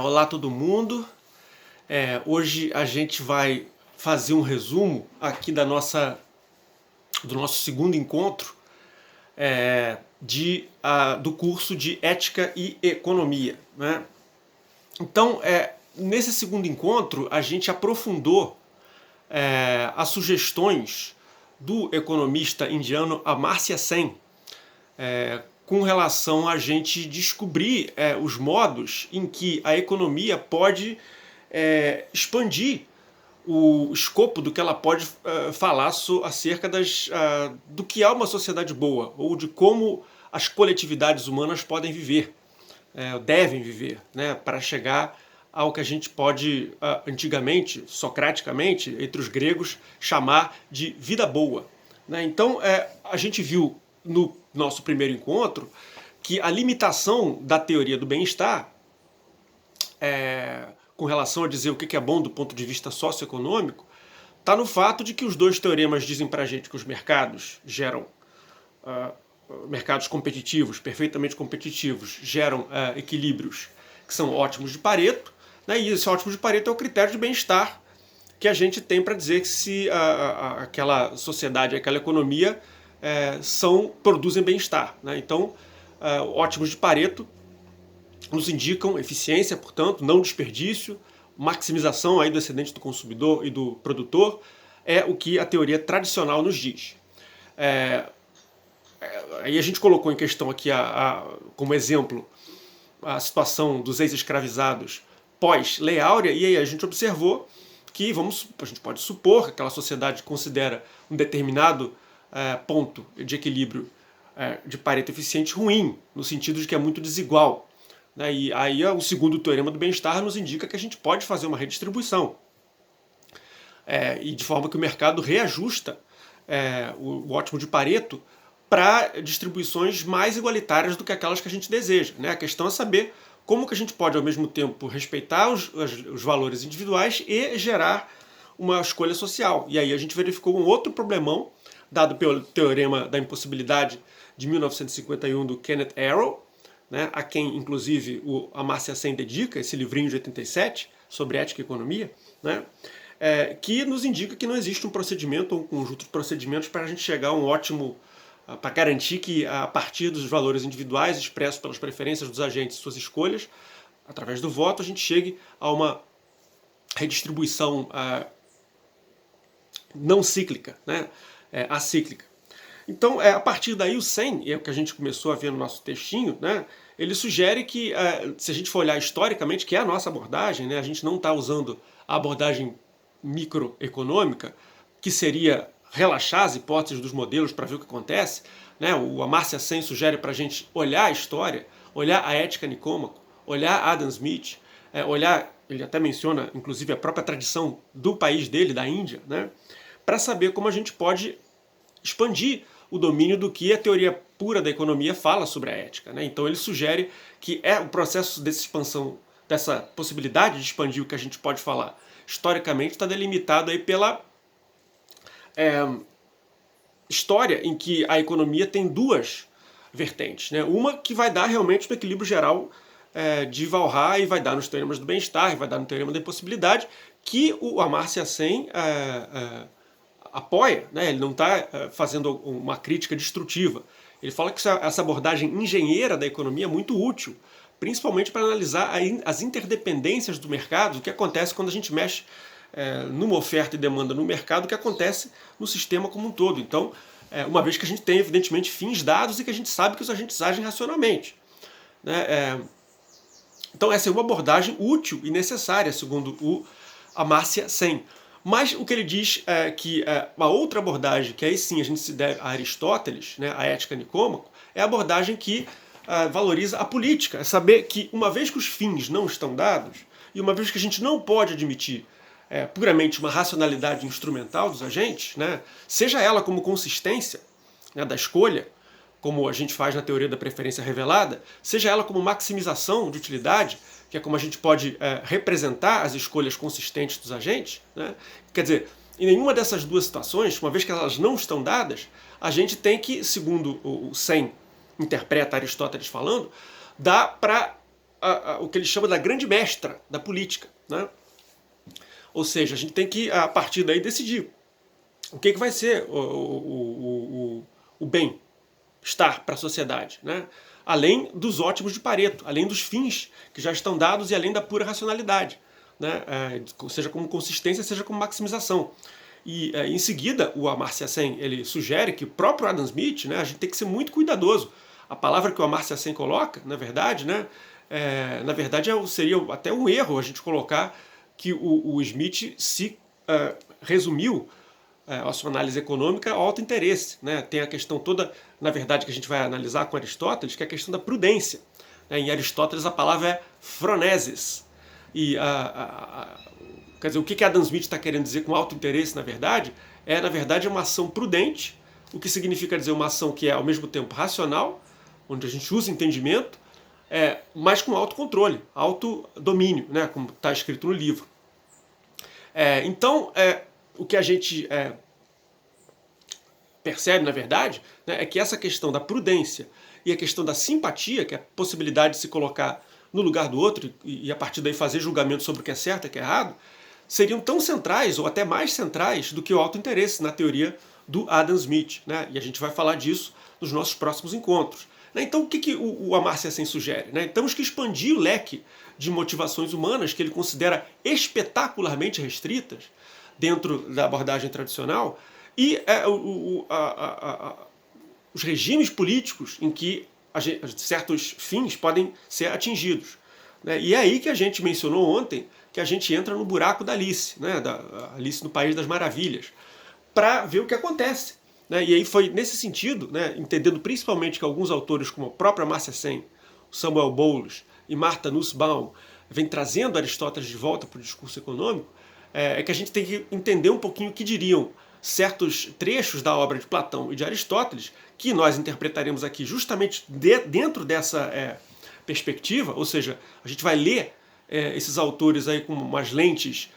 Olá todo mundo. Hoje a gente vai fazer um resumo aqui do nosso segundo encontro do curso de Ética e Economia, né? Então, nesse segundo encontro, a gente aprofundou as sugestões do economista indiano Amartya Sen, com relação a gente descobrir os modos em que a economia pode expandir o escopo do que ela pode falar acerca do que é uma sociedade boa, ou de como as coletividades humanas podem viver, devem viver, né, para chegar ao que a gente pode, antigamente, socraticamente, entre os gregos, chamar de vida boa, né? Então, a gente viu no nosso primeiro encontro que a limitação da teoria do bem-estar, com relação a dizer o que é bom do ponto de vista socioeconômico, está no fato de que os dois teoremas dizem para a gente que os mercados geram mercados competitivos, perfeitamente competitivos, geram equilíbrios que são ótimos de Pareto, né? E esse ótimo de Pareto é o critério de bem-estar que a gente tem para dizer que se aquela sociedade, aquela economia produzem bem-estar, né? Então, ótimos de Pareto nos indicam eficiência, portanto, não desperdício, maximização aí do excedente do consumidor e do produtor, é o que a teoria tradicional nos diz. Aí a gente colocou em questão aqui, como exemplo, a situação dos ex-escravizados pós-Lei Áurea, e aí a gente observou que a gente pode supor que aquela sociedade considera um determinado ponto de equilíbrio de Pareto eficiente ruim, no sentido de que é muito desigual, né? E aí o segundo teorema do bem-estar nos indica que a gente pode fazer uma redistribuição, e de forma que o mercado reajusta o ótimo de Pareto para distribuições mais igualitárias do que aquelas que a gente deseja, né? A questão é saber como que a gente pode, ao mesmo tempo, respeitar os valores individuais e gerar uma escolha social. E aí a gente verificou um outro problemão, dado pelo teorema da impossibilidade de 1951 do Kenneth Arrow, né, a quem, inclusive, o Amartya Sen dedica esse livrinho de 87 sobre ética e economia, né, que nos indica que não existe um procedimento ou um conjunto de procedimentos para a gente chegar a um ótimo, para garantir que, a partir dos valores individuais expressos pelas preferências dos agentes e suas escolhas, através do voto, a gente chegue a uma redistribuição não cíclica, né, acíclica. Então, a partir daí, o Sen, e é o que a gente começou a ver no nosso textinho, né, ele sugere que, se a gente for olhar historicamente, que é a nossa abordagem, né, a gente não está usando a abordagem microeconômica, que seria relaxar as hipóteses dos modelos para ver o que acontece, né? O Amartya Sen sugere para a gente olhar a história, olhar a ética Nicômaco, olhar Adam Smith, olhar, ele até menciona, inclusive, a própria tradição do país dele, da Índia, né, para saber como a gente pode expandir o domínio do que a teoria pura da economia fala sobre a ética, né? Então ele sugere que o processo dessa expansão, dessa possibilidade de expandir o que a gente pode falar historicamente, está delimitado aí pela história em que a economia tem duas vertentes, né? Uma que vai dar realmente no equilíbrio geral de Valha e vai dar nos teoremas do bem-estar, e vai dar no teorema da impossibilidade, que o Amartya Sen apoia, né? Ele não está fazendo uma crítica destrutiva. Ele fala que essa abordagem engenheira da economia é muito útil, principalmente para analisar as interdependências do mercado, o que acontece quando a gente mexe numa oferta e demanda no mercado, o que acontece no sistema como um todo. Então, uma vez que a gente tem, evidentemente, fins dados e que a gente sabe que os agentes agem racionalmente, né? Então, essa é uma abordagem útil e necessária, segundo o Amartya Sen. Mas o que ele diz é que a outra abordagem, que aí sim a gente se deve a Aristóteles, né, a ética Nicômaco, é a abordagem que valoriza a política. É saber que, uma vez que os fins não estão dados, e uma vez que a gente não pode admitir puramente uma racionalidade instrumental dos agentes, né, seja ela como consistência, né, da escolha, como a gente faz na teoria da preferência revelada, seja ela como maximização de utilidade, que é como a gente pode representar as escolhas consistentes dos agentes, né? Quer dizer, em nenhuma dessas duas situações, uma vez que elas não estão dadas, a gente tem que, segundo o Sen interpreta Aristóteles falando, dá para o que ele chama da grande mestra da política, né? Ou seja, a gente tem que, a partir daí, decidir o que vai ser o bem-estar para a sociedade, né? Além dos ótimos de Pareto, além dos fins que já estão dados e além da pura racionalidade, né? Seja como consistência, seja como maximização. E em seguida, o Amartya Sen ele sugere que o próprio Adam Smith, né, a gente tem que ser muito cuidadoso. A palavra que o Amartya Sen coloca, na verdade, né, seria até um erro a gente colocar que o Smith se resumiu a sua análise econômica ao auto-interesse, né? Tem a questão toda, na verdade, que a gente vai analisar com Aristóteles, que é a questão da prudência, né? Em Aristóteles a palavra é phronesis. E quer dizer, o que Adam Smith está querendo dizer com auto-interesse, na verdade, é uma ação prudente, o que significa dizer uma ação que é ao mesmo tempo racional, onde a gente usa entendimento, mas com autocontrole, autodomínio, né? Como está escrito no livro. Então, o que a gente percebe, na verdade, né, é que essa questão da prudência e a questão da simpatia, que é a possibilidade de se colocar no lugar do outro e a partir daí fazer julgamento sobre o que é certo e o que é errado, seriam tão centrais ou até mais centrais do que o autointeresse na teoria do Adam Smith, né? E a gente vai falar disso nos nossos próximos encontros. Então, o que o Amartya Sen sugere? Né? Temos que expandir o leque de motivações humanas que ele considera espetacularmente restritas dentro da abordagem tradicional e os regimes políticos em que certos fins podem ser atingidos. Né? E é aí que a gente mencionou ontem que a gente entra no buraco da Alice, né? Da Alice no País das Maravilhas, para ver o que acontece. Né? E aí foi nesse sentido, né, entendendo principalmente que alguns autores, como o próprio Amartya Sen, Samuel Bowles e Martha Nussbaum, vêm trazendo Aristóteles de volta para o discurso econômico, que a gente tem que entender um pouquinho o que diriam certos trechos da obra de Platão e de Aristóteles, que nós interpretaremos aqui justamente dentro dessa perspectiva, ou seja, a gente vai ler esses autores aí com umas lentes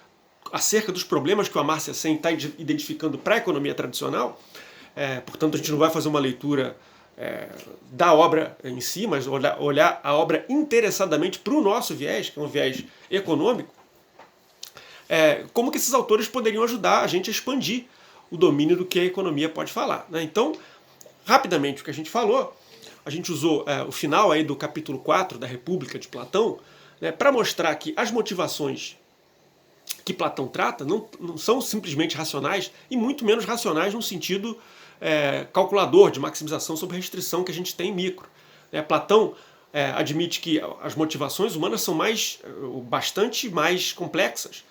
acerca dos problemas que o Amartya Sen está identificando para a economia tradicional. Portanto, a gente não vai fazer uma leitura da obra em si, mas olhar a obra interessadamente para o nosso viés, que é um viés econômico, como que esses autores poderiam ajudar a gente a expandir o domínio do que a economia pode falar. Né? Então, rapidamente, o que a gente falou, a gente usou o final aí do capítulo 4 da República de Platão, né, para mostrar que as motivações que Platão trata não são simplesmente racionais e muito menos racionais no sentido calculador de maximização sobre restrição que a gente tem em micro. Platão admite que as motivações humanas são bastante mais complexas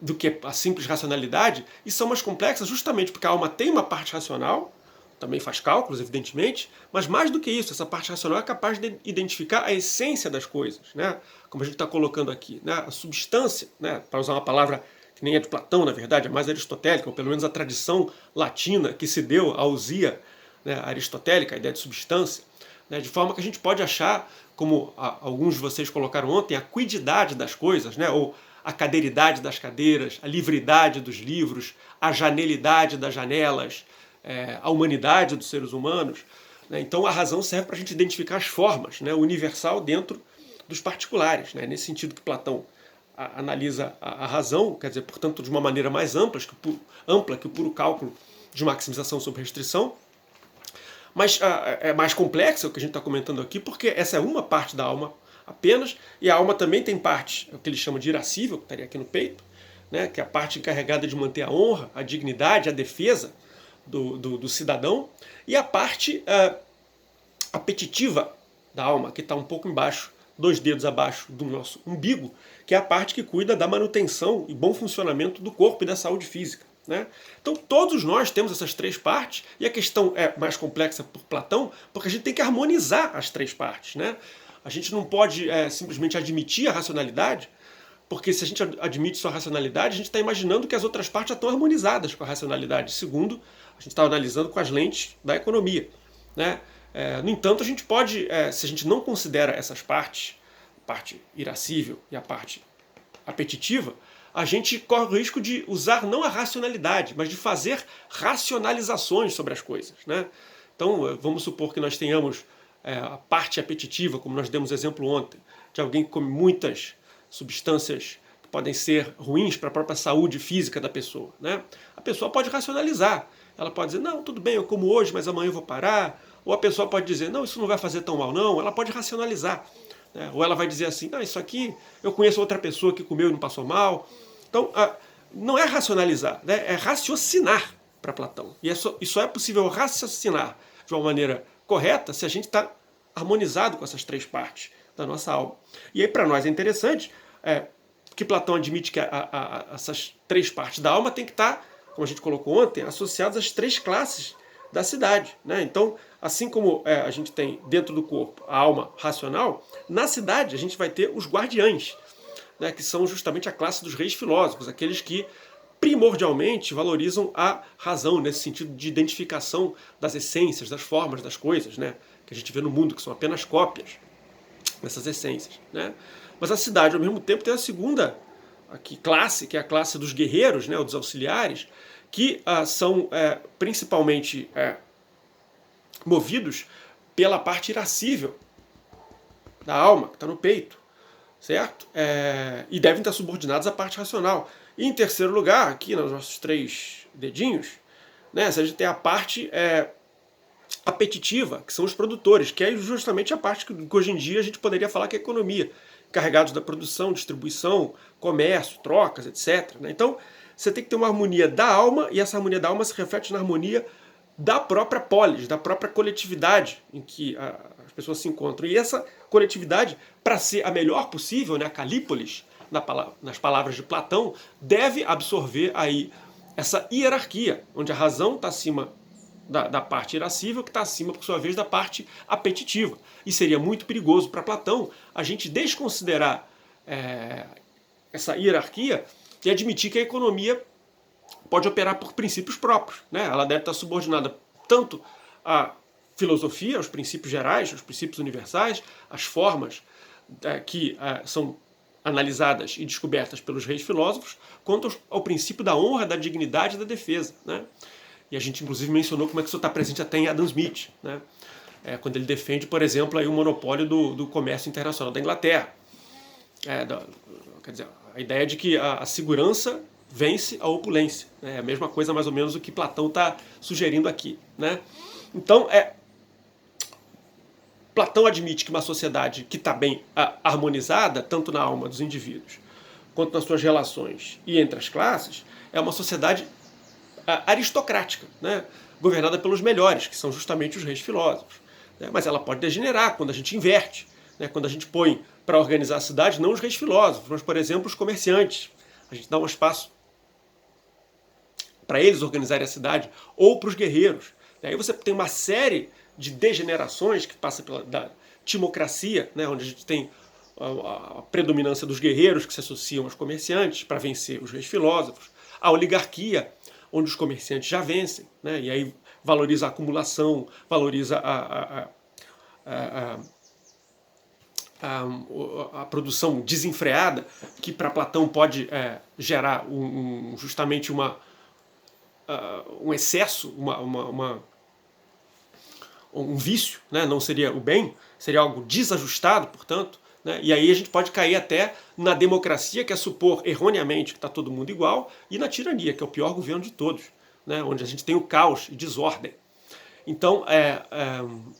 do que a simples racionalidade, e são mais complexas justamente porque a alma tem uma parte racional, também faz cálculos, evidentemente, mas mais do que isso, essa parte racional é capaz de identificar a essência das coisas, né? Como a gente está colocando aqui, né? A substância, né? Para usar uma palavra que nem é de Platão, na verdade, é mais aristotélica, ou pelo menos a tradição latina que se deu à usia, né, aristotélica, a ideia de substância, né? De forma que a gente pode achar, como alguns de vocês colocaram ontem, a quididade das coisas, né? Ou a cadeiridade das cadeiras, a livridade dos livros, a janelidade das janelas, a humanidade dos seres humanos. Né? Então a razão serve para a gente identificar as formas, né? O universal dentro dos particulares. Né? Nesse sentido que Platão analisa a razão, quer dizer, portanto, de uma maneira mais ampla que o puro cálculo de maximização sobre restrição. Mas é mais complexa o que a gente está comentando aqui, porque essa é uma parte da alma apenas, e a alma também tem parte, o que ele chama de irascível, que estaria aqui no peito, né? Que é a parte encarregada de manter a honra, a dignidade, a defesa do cidadão, e a parte apetitiva da alma, que está um pouco embaixo, 2 dedos abaixo do nosso umbigo, que é a parte que cuida da manutenção e bom funcionamento do corpo e da saúde física. Né? Então todos nós temos essas 3 partes, e a questão é mais complexa por Platão, porque a gente tem que harmonizar as 3 partes. Né? A gente não pode simplesmente admitir a racionalidade, porque se a gente admite só a racionalidade, a gente está imaginando que as outras partes já estão harmonizadas com a racionalidade, segundo a gente está analisando com as lentes da economia. Né? No entanto, a gente pode, se a gente não considera essas partes, a parte irascível e a parte apetitiva, a gente corre o risco de usar não a racionalidade, mas de fazer racionalizações sobre as coisas. Né? Então, vamos supor que nós tenhamos a parte apetitiva, como nós demos exemplo ontem, de alguém que come muitas substâncias que podem ser ruins para a própria saúde física da pessoa, né? A pessoa pode racionalizar. Ela pode dizer, não, tudo bem, eu como hoje, mas amanhã eu vou parar. Ou a pessoa pode dizer, não, isso não vai fazer tão mal, não. Ela pode racionalizar, né? Ou ela vai dizer assim, não, isso aqui, eu conheço outra pessoa que comeu e não passou mal. Então, não é racionalizar, né? É raciocinar para Platão. E só é possível raciocinar de uma maneira correta se a gente está harmonizado com essas três partes da nossa alma. E aí para nós é interessante que Platão admite que essas três partes da alma tem que estar, como a gente colocou ontem, associadas às três classes da cidade, né? Então, assim como a gente tem dentro do corpo a alma racional, na cidade a gente vai ter os guardiães, né, que são justamente a classe dos reis filósofos, aqueles que primordialmente valorizam a razão, nesse sentido de identificação das essências, das formas das coisas, né, que a gente vê no mundo, que são apenas cópias dessas essências, né? Mas a cidade, ao mesmo tempo, tem a segunda classe, que é a classe dos guerreiros, né, ou dos auxiliares, que são principalmente movidos pela parte irascível da alma, que está no peito, certo? E devem estar subordinados à parte racional. E em terceiro lugar, aqui nos nossos três dedinhos, né, a gente tem a parte apetitiva, que são os produtores, que é justamente a parte que hoje em dia a gente poderia falar que é a economia, carregados da produção, distribuição, comércio, trocas, etc. Né? Então, você tem que ter uma harmonia da alma, e essa harmonia da alma se reflete na harmonia da própria polis, da própria coletividade em que as pessoas se encontram. E essa coletividade, para ser a melhor possível, né, a Calípolis, nas palavras de Platão, deve absorver aí essa hierarquia, onde a razão está acima da parte irascível, que está acima, por sua vez, da parte apetitiva. E seria muito perigoso para Platão a gente desconsiderar essa hierarquia e admitir que a economia pode operar por princípios próprios, né? Ela deve estar subordinada tanto à filosofia, aos princípios gerais, aos princípios universais, às formas que são analisadas e descobertas pelos reis filósofos, quanto ao princípio da honra, da dignidade e da defesa, né? E a gente, inclusive, mencionou como é que isso está presente até em Adam Smith, né? Quando ele defende, por exemplo, aí o monopólio do comércio internacional da Inglaterra. Quer dizer, a ideia de que a segurança vence a opulência. É a mesma coisa, mais ou menos, do que Platão está sugerindo aqui, né? Então, Platão admite que uma sociedade que está bem harmonizada, tanto na alma dos indivíduos, quanto nas suas relações e entre as classes, é uma sociedade aristocrática, né? Governada pelos melhores, que são justamente os reis filósofos. Né? Mas ela pode degenerar quando a gente inverte, né? Quando a gente põe para organizar a cidade não os reis filósofos, mas, por exemplo, os comerciantes. A gente dá um espaço para eles organizarem a cidade, ou para os guerreiros. E aí você tem uma série de degenerações que passa da timocracia, né, onde a gente tem a predominância dos guerreiros que se associam aos comerciantes para vencer os reis filósofos, a oligarquia, onde os comerciantes já vencem, né, e aí valoriza a acumulação, valoriza a produção desenfreada, que para Platão pode gerar justamente um excesso, um vício, né? Não seria o bem, seria algo desajustado, portanto, né? E aí a gente pode cair até na democracia, que é supor erroneamente que está todo mundo igual, e na tirania, que é o pior governo de todos, né? Onde a gente tem o caos e desordem. Então,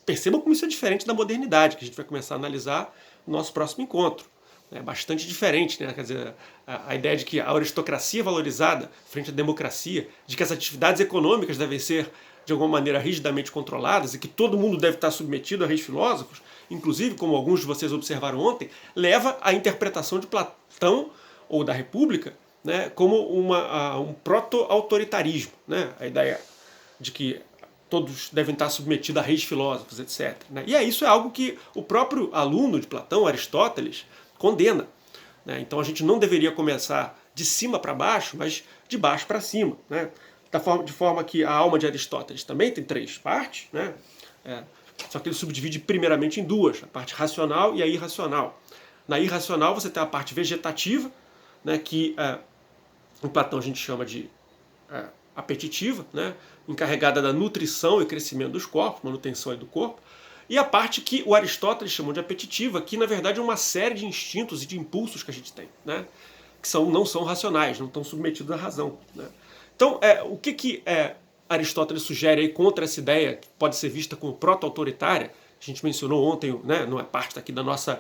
percebam como isso é diferente da modernidade, que a gente vai começar a analisar no nosso próximo encontro. É bastante diferente, né? Quer dizer, a ideia de que a aristocracia é valorizada frente à democracia, de que as atividades econômicas devem ser, de alguma maneira, rigidamente controladas e que todo mundo deve estar submetido a reis filósofos, inclusive, como alguns de vocês observaram ontem, leva à interpretação de Platão ou da República, né, como um proto-autoritarismo, né? A ideia de que todos devem estar submetidos a reis filósofos, etc. Né? E isso é algo que o próprio aluno de Platão, Aristóteles, condena. Né? Então a gente não deveria começar de cima para baixo, mas de baixo para cima. Né? De forma que a alma de Aristóteles também tem três partes, né? Só que ele subdivide primeiramente em duas, a parte racional e a irracional. Na irracional você tem a parte vegetativa, né, que em Platão a gente chama de apetitiva, né, encarregada da nutrição e crescimento dos corpos, manutenção do corpo, e a parte que o Aristóteles chamou de apetitiva, que na verdade é uma série de instintos e de impulsos que a gente tem, né? Que não são racionais, não estão submetidos à razão, né? Então, o que Aristóteles sugere aí contra essa ideia, que pode ser vista como proto-autoritária? A gente mencionou ontem, né, não é parte daqui da nosso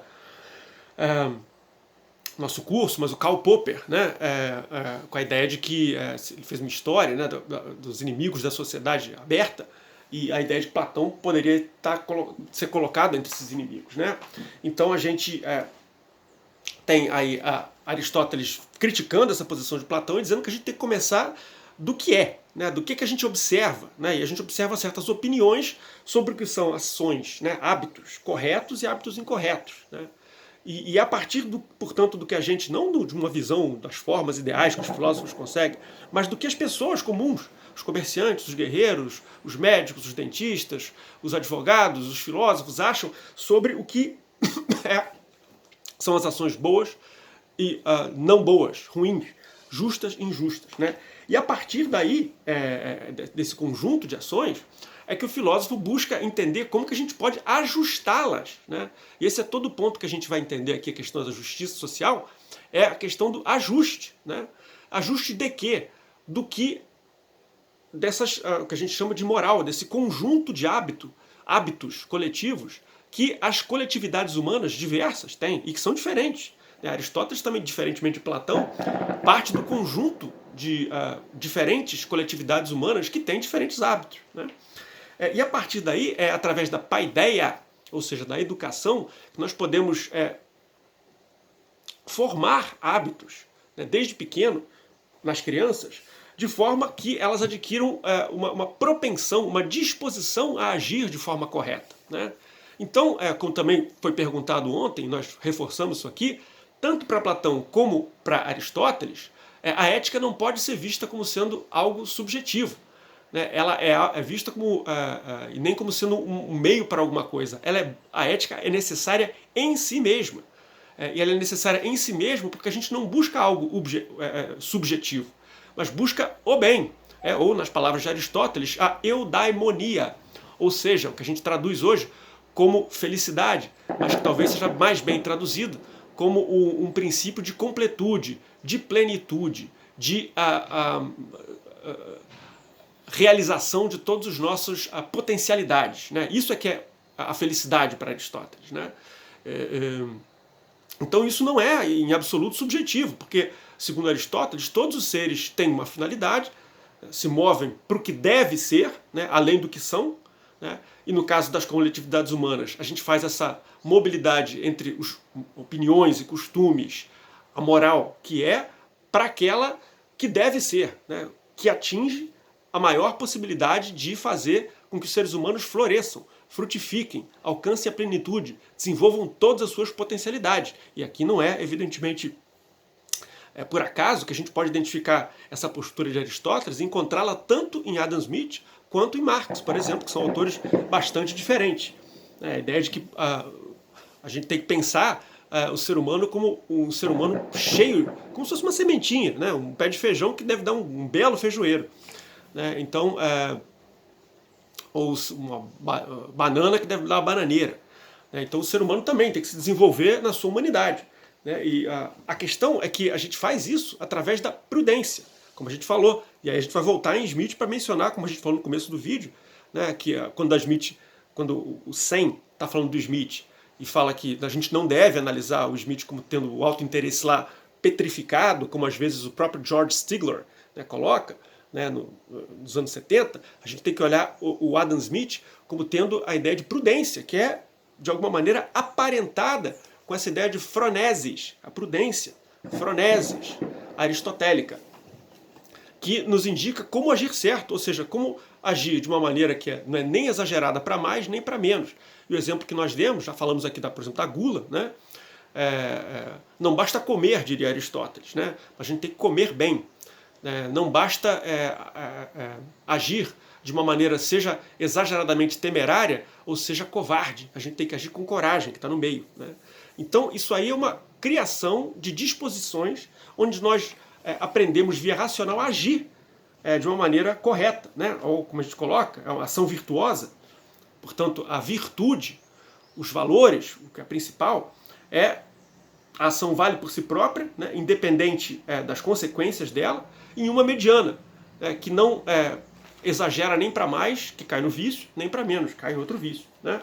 curso, mas o Karl Popper, né, com a ideia de que ele fez uma história, né, dos inimigos da sociedade aberta, e a ideia de que Platão poderia ser colocado entre esses inimigos, né? Então a gente tem aí Aristóteles criticando essa posição de Platão e dizendo que a gente tem que começar do que né, do que a gente observa, né, e a gente observa certas opiniões sobre o que são ações, né, hábitos corretos e hábitos incorretos, né? E a partir, portanto, do que a gente, não de uma visão das formas ideais que os filósofos conseguem, mas do que as pessoas comuns, os comerciantes, os guerreiros, os médicos, os dentistas, os advogados, os filósofos acham sobre o que são as ações boas e não boas, ruins, justas e injustas, né? E a partir daí, desse conjunto de ações, é que o filósofo busca entender como que a gente pode ajustá-las, né? E esse é todo o ponto que a gente vai entender aqui, a questão da justiça social, é a questão do ajuste, né? Ajuste de quê? Do que dessas, o que a gente chama de moral, desse conjunto de hábitos coletivos que as coletividades humanas diversas têm e que são diferentes. Aristóteles também, diferentemente de Platão, parte do conjunto de diferentes coletividades humanas que têm diferentes hábitos, né? E a partir daí, através da paideia, ou seja, da educação, que nós podemos formar hábitos, né, desde pequeno, nas crianças, de forma que elas adquiram uma propensão, uma disposição a agir de forma correta, né? Então, como também foi perguntado ontem, nós reforçamos isso aqui, tanto para Platão como para Aristóteles, a ética não pode ser vista como sendo algo subjetivo, né? Ela é vista como, e nem como sendo um meio para alguma coisa. A ética é necessária em si mesma. E ela é necessária em si mesma porque a gente não busca algo subjetivo, mas busca o bem. Ou, nas palavras de Aristóteles, a eudaimonia, ou seja, o que a gente traduz hoje como felicidade, mas que talvez seja mais bem traduzido como um princípio de completude, de plenitude, de realização de todas as nossas potencialidades, né? Isso é que é a felicidade para Aristóteles, né? Então isso não é em absoluto subjetivo, porque, segundo Aristóteles, todos os seres têm uma finalidade, se movem para o que deve ser, né, além do que são, né? E no caso das coletividades humanas, a gente faz essa mobilidade entre opiniões e costumes, a moral que é, para aquela que deve ser, né, que atinge a maior possibilidade de fazer com que os seres humanos floresçam, frutifiquem, alcancem a plenitude, desenvolvam todas as suas potencialidades. E aqui não é, evidentemente, por acaso que a gente pode identificar essa postura de Aristóteles e encontrá-la tanto em Adam Smith quanto em Marx, por exemplo, que são autores bastante diferentes. A ideia de que a gente tem que pensar o ser humano como um ser humano cheio, como se fosse uma sementinha, né? Um pé de feijão que deve dar um belo feijoeiro, né? Então, ou uma banana que deve dar uma bananeira, né? Então o ser humano também tem que se desenvolver na sua humanidade, né? E a questão é que a gente faz isso através da prudência, como a gente falou, e aí a gente vai voltar em Smith para mencionar, como a gente falou no começo do vídeo, né, que quando o Sen está falando do Smith e fala que a gente não deve analisar o Smith como tendo o auto-interesse lá petrificado, como às vezes o próprio George Stigler, né, coloca, né, nos anos 70, a gente tem que olhar o Adam Smith como tendo a ideia de prudência, que é, de alguma maneira, aparentada com essa ideia de phronesis, a prudência, phronesis aristotélica, que nos indica como agir certo, ou seja, como agir de uma maneira que não é nem exagerada para mais, nem para menos. E o exemplo que nós demos, já falamos aqui, por exemplo, da gula, né? Não basta comer, diria Aristóteles, né? A gente tem que comer bem. Não basta agir de uma maneira seja exageradamente temerária ou seja covarde. A gente tem que agir com coragem, que está no meio, né? Então isso aí é uma criação de disposições onde nós aprendemos via racional a agir de uma maneira correta, né? Ou como a gente coloca, é uma ação virtuosa, Portanto, a virtude, os valores, o que é principal, é a ação vale por si própria, né, independente das consequências dela, em uma mediana, que não exagera nem para mais, que cai no vício, nem para menos, cai em outro vício. Né?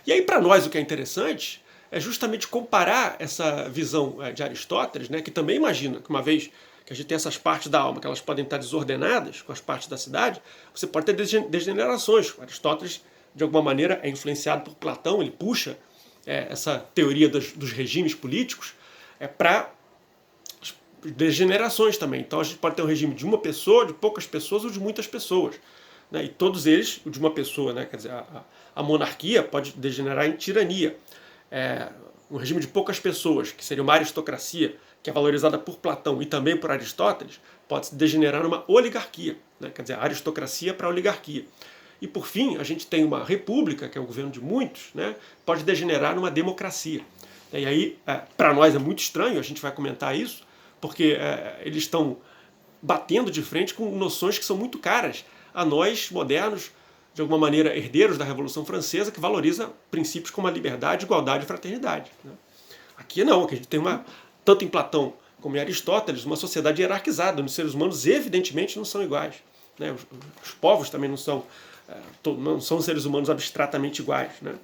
E aí, para nós, o que é interessante é justamente comparar essa visão de Aristóteles, né, que também imagina que uma vez que a gente tem essas partes da alma, que elas podem estar desordenadas com as partes da cidade, você pode ter degenerações. Aristóteles, de alguma maneira, é influenciado por Platão, ele puxa essa teoria dos regimes políticos para degenerações também. Então a gente pode ter um regime de uma pessoa, de poucas pessoas ou de muitas pessoas. Né? E todos eles, o de uma pessoa, né? Quer dizer, a monarquia pode degenerar em tirania. Um regime de poucas pessoas, que seria uma aristocracia, que é valorizada por Platão e também por Aristóteles, pode se degenerar numa oligarquia. Né? Quer dizer, a aristocracia para a oligarquia. E por fim, a gente tem uma república, que é o governo de muitos, né? Pode degenerar numa democracia. E aí, para nós é muito estranho, a gente vai comentar isso, porque eles estão batendo de frente com noções que são muito caras a nós, modernos, de alguma maneira herdeiros da Revolução Francesa, que valoriza princípios como a liberdade, igualdade e fraternidade. Né? Aqui não, aqui a gente tem tanto em Platão como em Aristóteles, uma sociedade hierarquizada, onde os seres humanos evidentemente não são iguais. Né? Os povos também não são seres humanos abstratamente iguais. Né?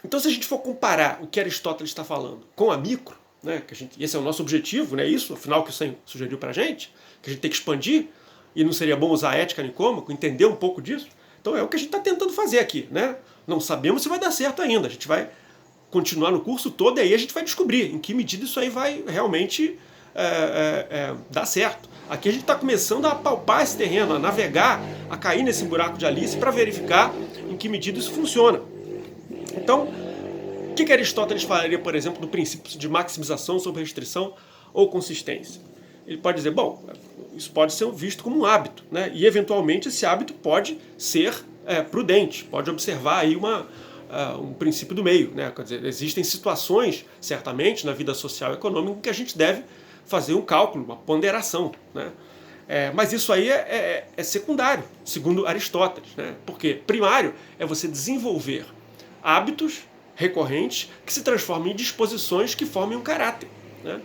Então, se a gente for comparar o que Aristóteles está falando com a micro, né, esse é o nosso objetivo, né, isso, afinal, que o Sen sugeriu para a gente, que a gente tem que expandir, e não seria bom usar a ética nicômaco, entender um pouco disso. Então é o que a gente está tentando fazer aqui. Né? Não sabemos se vai dar certo ainda, a gente vai continuar no curso todo e aí a gente vai descobrir em que medida isso aí vai realmente dar certo. Aqui a gente está começando a palpar esse terreno, a navegar, a cair nesse buraco de Alice para verificar em que medida isso funciona. Então, o que Aristóteles falaria, por exemplo, do princípio de maximização sobre restrição ou consistência? Ele pode dizer, bom, isso pode ser visto como um hábito, né? E eventualmente esse hábito pode ser prudente, pode observar aí um princípio do meio, né? Quer dizer, existem situações, certamente, na vida social e econômica em que a gente deve fazer um cálculo, uma ponderação, né? Mas isso aí é secundário, segundo Aristóteles, né? Porque primário é você desenvolver hábitos recorrentes que se transformam em disposições que formem um caráter. Né?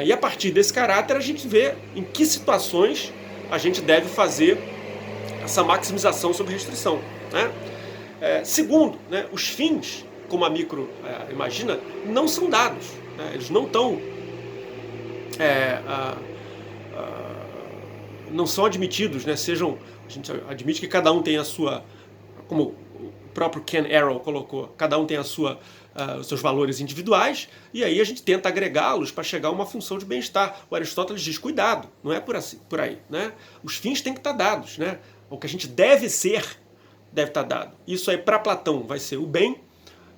E a partir desse caráter a gente vê em que situações a gente deve fazer essa maximização sobre restrição. Né? Segundo, né, os fins, como a micro imagina, não são dados. Né? Eles não estão... não são admitidos, né? A gente admite que cada um tem a sua... Como o próprio Ken Arrow colocou, cada um tem os seus valores individuais, e aí a gente tenta agregá-los para chegar a uma função de bem-estar. O Aristóteles diz, cuidado, não é por aí. Né? Os fins têm que estar dados. Né? O que a gente deve ser, deve estar dado. Isso aí, para Platão, vai ser o bem,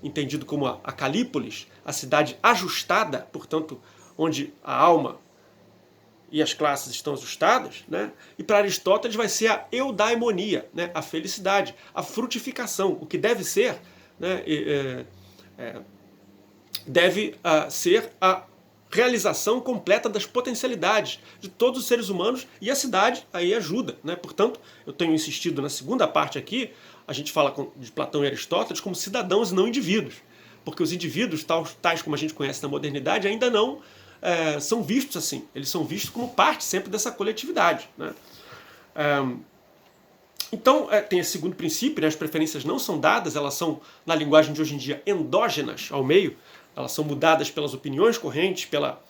entendido como a Calípolis, a cidade ajustada, portanto, onde a alma e as classes estão ajustadas, né? E para Aristóteles vai ser a eudaimonia, né? A felicidade, a frutificação. O que deve ser, né? Deve ser a realização completa das potencialidades de todos os seres humanos, e a cidade aí ajuda. Né? Portanto, eu tenho insistido na segunda parte aqui, a gente fala de Platão e Aristóteles como cidadãos e não indivíduos, porque os indivíduos, tais como a gente conhece na modernidade, ainda não são vistos assim. Eles são vistos como parte sempre dessa coletividade. Né? Então, tem esse segundo princípio, né? As preferências não são dadas, elas são, na linguagem de hoje em dia, endógenas ao meio, elas são mudadas pelas opiniões correntes, pela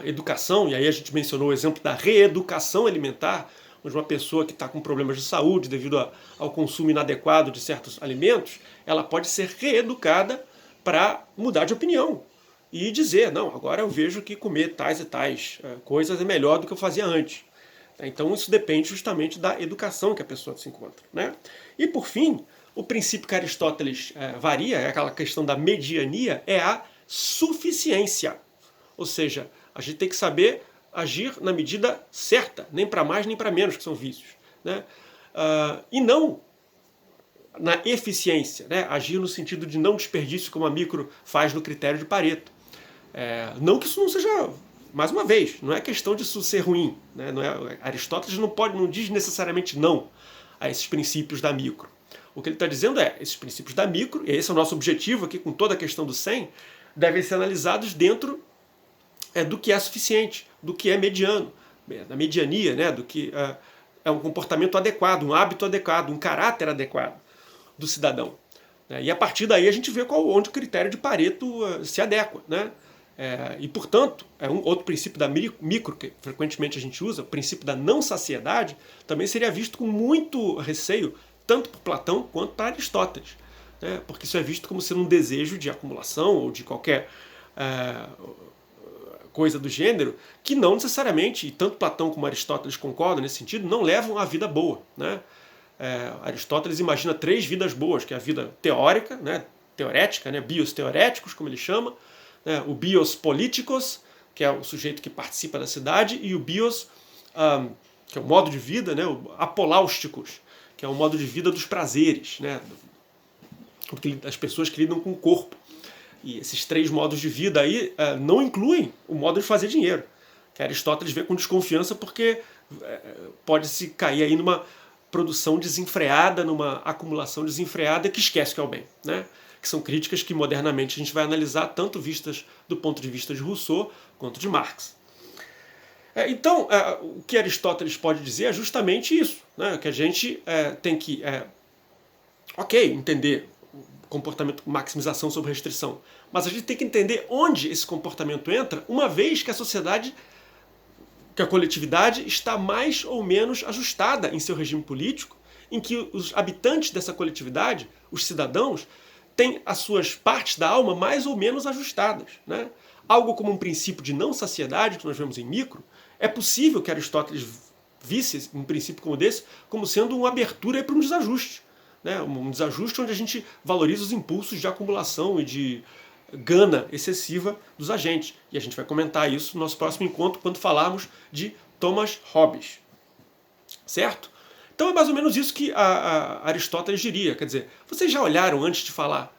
educação, e aí a gente mencionou o exemplo da reeducação alimentar, onde uma pessoa que está com problemas de saúde devido ao consumo inadequado de certos alimentos, ela pode ser reeducada para mudar de opinião e dizer, não, agora eu vejo que comer tais e tais coisas é melhor do que eu fazia antes. Então isso depende justamente da educação que a pessoa se encontra. Né? E por fim, o princípio que Aristóteles varia, é aquela questão da mediania, é a suficiência. Ou seja, a gente tem que saber agir na medida certa, nem para mais nem para menos, que são vícios. Né? E não na eficiência, né? Agir no sentido de não desperdício, como a micro faz no critério de Pareto. Não que isso não seja... Mais uma vez, não é questão disso ser ruim. Né? Aristóteles não diz necessariamente não. a esses princípios da micro. O que ele está dizendo é, esses princípios da micro, e esse é o nosso objetivo aqui com toda a questão do 100, devem ser analisados dentro do que é suficiente, do que é mediano, da mediania, né, do que é um comportamento adequado, um hábito adequado, um caráter adequado do cidadão. E a partir daí a gente vê onde o critério de Pareto se adequa, né? E, portanto, um outro princípio da micro, que frequentemente a gente usa, o princípio da não saciedade, também seria visto com muito receio, tanto por Platão quanto por Aristóteles, né? Porque isso é visto como sendo um desejo de acumulação ou de qualquer coisa do gênero, que não necessariamente, e tanto Platão como Aristóteles concordam nesse sentido, não levam a vida boa, né? Aristóteles imagina 3 vidas boas, que é a vida teórica, né, teorética, né, bios teoréticos, como ele chama, né, o bios políticos, que é o sujeito que participa da cidade, e o bios, que é o modo de vida, né, o apoláusticos, que é o modo de vida dos prazeres, né, das pessoas que lidam com o corpo. E esses 3 modos de vida aí não incluem o modo de fazer dinheiro, que Aristóteles vê com desconfiança porque pode-se cair aí numa produção desenfreada, numa acumulação desenfreada que esquece que é o bem, né? Que são críticas que modernamente a gente vai analisar, tanto vistas do ponto de vista de Rousseau quanto de Marx. Então, o que Aristóteles pode dizer é justamente isso, né? Que a gente tem que, entender o comportamento, maximização sobre restrição, mas a gente tem que entender onde esse comportamento entra, uma vez que a sociedade, que a coletividade está mais ou menos ajustada em seu regime político, em que os habitantes dessa coletividade, os cidadãos, têm as suas partes da alma mais ou menos ajustadas, né? Algo como um princípio de não saciedade, que nós vemos em micro, é possível que Aristóteles visse um princípio como desse como sendo uma abertura para um desajuste, né? Um desajuste onde a gente valoriza os impulsos de acumulação e de gana excessiva dos agentes. E a gente vai comentar isso no nosso próximo encontro, quando falarmos de Thomas Hobbes. Certo? Então é mais ou menos isso que Aristóteles diria. Quer dizer, vocês já olharam antes de falar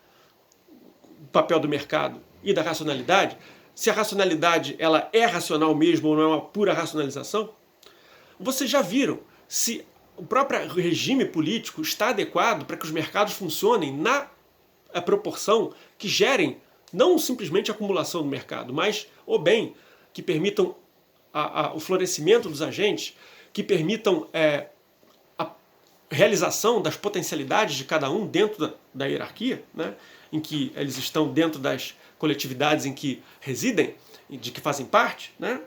o papel do mercado e da racionalidade? Se a racionalidade ela é racional mesmo ou não é uma pura racionalização? Vocês já viram se o próprio regime político está adequado para que os mercados funcionem na proporção que gerem não simplesmente a acumulação do mercado, mas o bem, que permitam o florescimento dos agentes, que permitam a realização das potencialidades de cada um dentro da hierarquia, né, em que eles estão dentro das coletividades em que residem, de que fazem parte, né?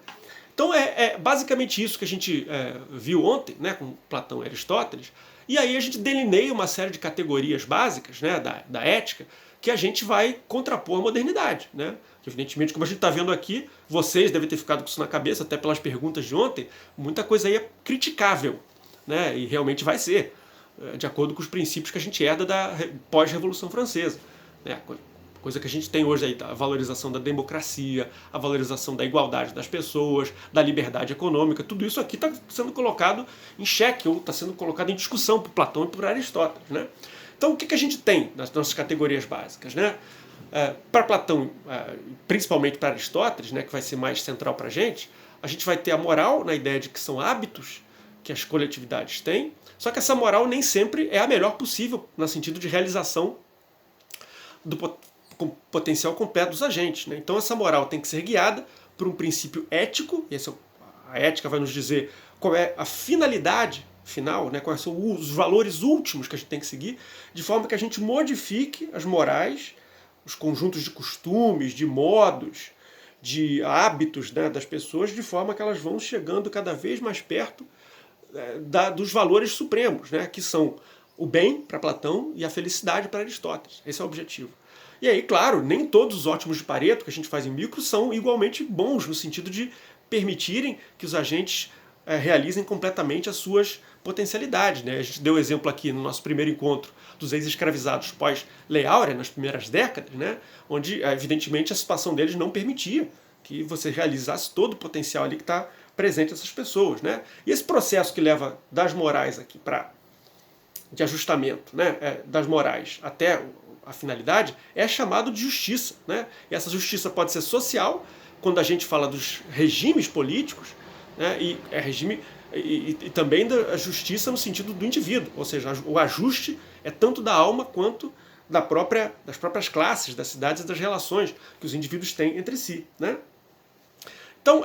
Então é basicamente isso que a gente viu ontem, né, com Platão e Aristóteles, e aí a gente delineia uma série de categorias básicas, né, da ética, que a gente vai contrapor à modernidade, né? Que, evidentemente, como a gente está vendo aqui, vocês devem ter ficado com isso na cabeça, até pelas perguntas de ontem, muita coisa aí é criticável, né? E realmente vai ser, de acordo com os princípios que a gente herda da pós-Revolução Francesa, né? Coisa que a gente tem hoje aí, a valorização da democracia, a valorização da igualdade das pessoas, da liberdade econômica, tudo isso aqui está sendo colocado em xeque, ou está sendo colocado em discussão por Platão e por Aristóteles, né? Então, o que a gente tem nas nossas categorias básicas, né? Para Platão, principalmente para Aristóteles, né, que vai ser mais central para a gente vai ter a moral, na ideia de que são hábitos que as coletividades têm, só que essa moral nem sempre é a melhor possível, no sentido de realização do potencial completo dos agentes, né? Então, essa moral tem que ser guiada por um princípio ético, e a ética vai nos dizer qual é a finalidade final, né, quais são os valores últimos que a gente tem que seguir, de forma que a gente modifique as morais, os conjuntos de costumes, de modos, de hábitos, né, das pessoas, de forma que elas vão chegando cada vez mais perto dos valores supremos, né, que são o bem para Platão e a felicidade para Aristóteles. Esse é o objetivo. E aí, claro, nem todos os ótimos de Pareto que a gente faz em micro são igualmente bons, no sentido de permitirem que os agentes realizem completamente as suas potencialidades, né? A gente deu exemplo aqui no nosso primeiro encontro dos ex-escravizados pós-Lei Áurea, nas primeiras décadas, né? Onde, evidentemente, a situação deles não permitia que você realizasse todo o potencial ali que está presente nessas pessoas, né? E esse processo que leva das morais aqui de ajustamento, né? Das morais até a finalidade, é chamado de justiça, né? E essa justiça pode ser social, quando a gente fala dos regimes políticos, né? E é regime e também da justiça no sentido do indivíduo, ou seja, o ajuste é tanto da alma quanto das próprias classes, das cidades e das relações que os indivíduos têm entre si, né? Então,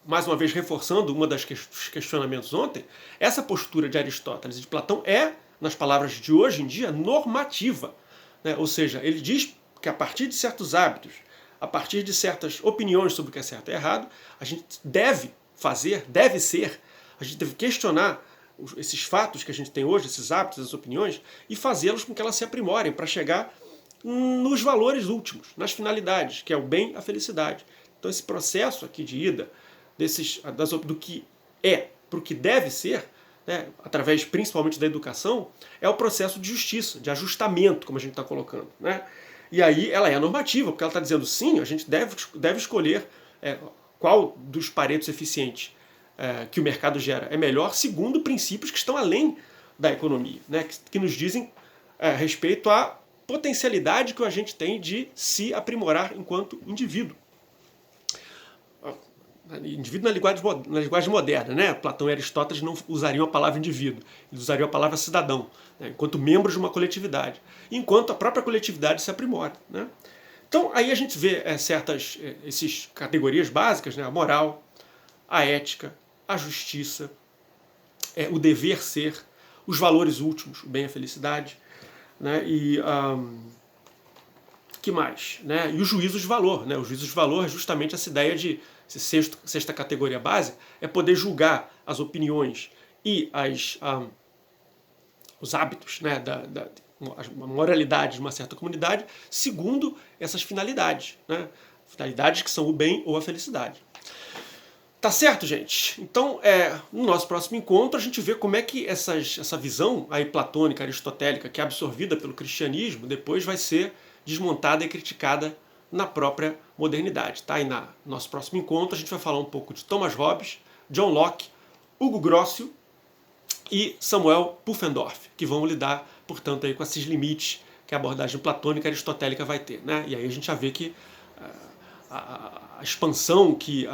mais uma vez reforçando uma dos questionamentos ontem, essa postura de Aristóteles e de Platão é, nas palavras de hoje em dia, normativa, né? Ou seja, ele diz que a partir de certos hábitos, a partir de certas opiniões sobre o que é certo e errado, a gente deve a gente deve questionar esses fatos que a gente tem hoje, esses hábitos, essas opiniões, e fazê-los com que elas se aprimorem para chegar nos valores últimos, nas finalidades, que é o bem, a felicidade. Então esse processo aqui de ida do que é para o que deve ser, né, através principalmente da educação, é o processo de justiça, de ajustamento, como a gente está colocando, né? E aí ela é normativa, porque ela está dizendo sim, a gente deve escolher qual dos paretos eficientes que o mercado gera é melhor, segundo princípios que estão além da economia, né, que nos dizem respeito à potencialidade que a gente tem de se aprimorar enquanto indivíduo. Indivíduo na linguagem moderna, né? Platão e Aristóteles não usariam a palavra indivíduo, eles usariam a palavra cidadão, né, enquanto membros de uma coletividade, enquanto a própria coletividade se aprimora, né? Então aí a gente vê essas categorias básicas, né? A moral, a ética, a justiça, o dever ser, os valores últimos, o bem e a felicidade, né? E que mais? Né? E o juízo de valor, né? O juízo de valor é justamente essa ideia de sexta categoria base, é poder julgar as opiniões e os hábitos, né, a moralidade de uma certa comunidade, segundo essas finalidades, né? Finalidades que são o bem ou a felicidade. Tá certo, gente? Então, no nosso próximo encontro, a gente vê como é que essa visão aí platônica, aristotélica, que é absorvida pelo cristianismo, depois vai ser desmontada e criticada na própria modernidade, tá? E no nosso próximo encontro a gente vai falar um pouco de Thomas Hobbes, John Locke, Hugo Grocio e Samuel Pufendorf, que vão lidar, portanto, aí com esses limites que a abordagem platônica e aristotélica vai ter, né? E aí a gente já vê que a expansão que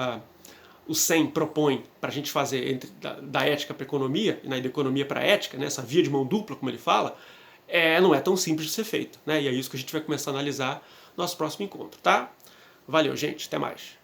o Sen propõe para a gente fazer da ética para a economia, e da economia para a ética, né, essa via de mão dupla, como ele fala, não é tão simples de ser feito, né? E é isso que a gente vai começar a analisar no nosso próximo encontro, tá? Valeu, gente. Até mais.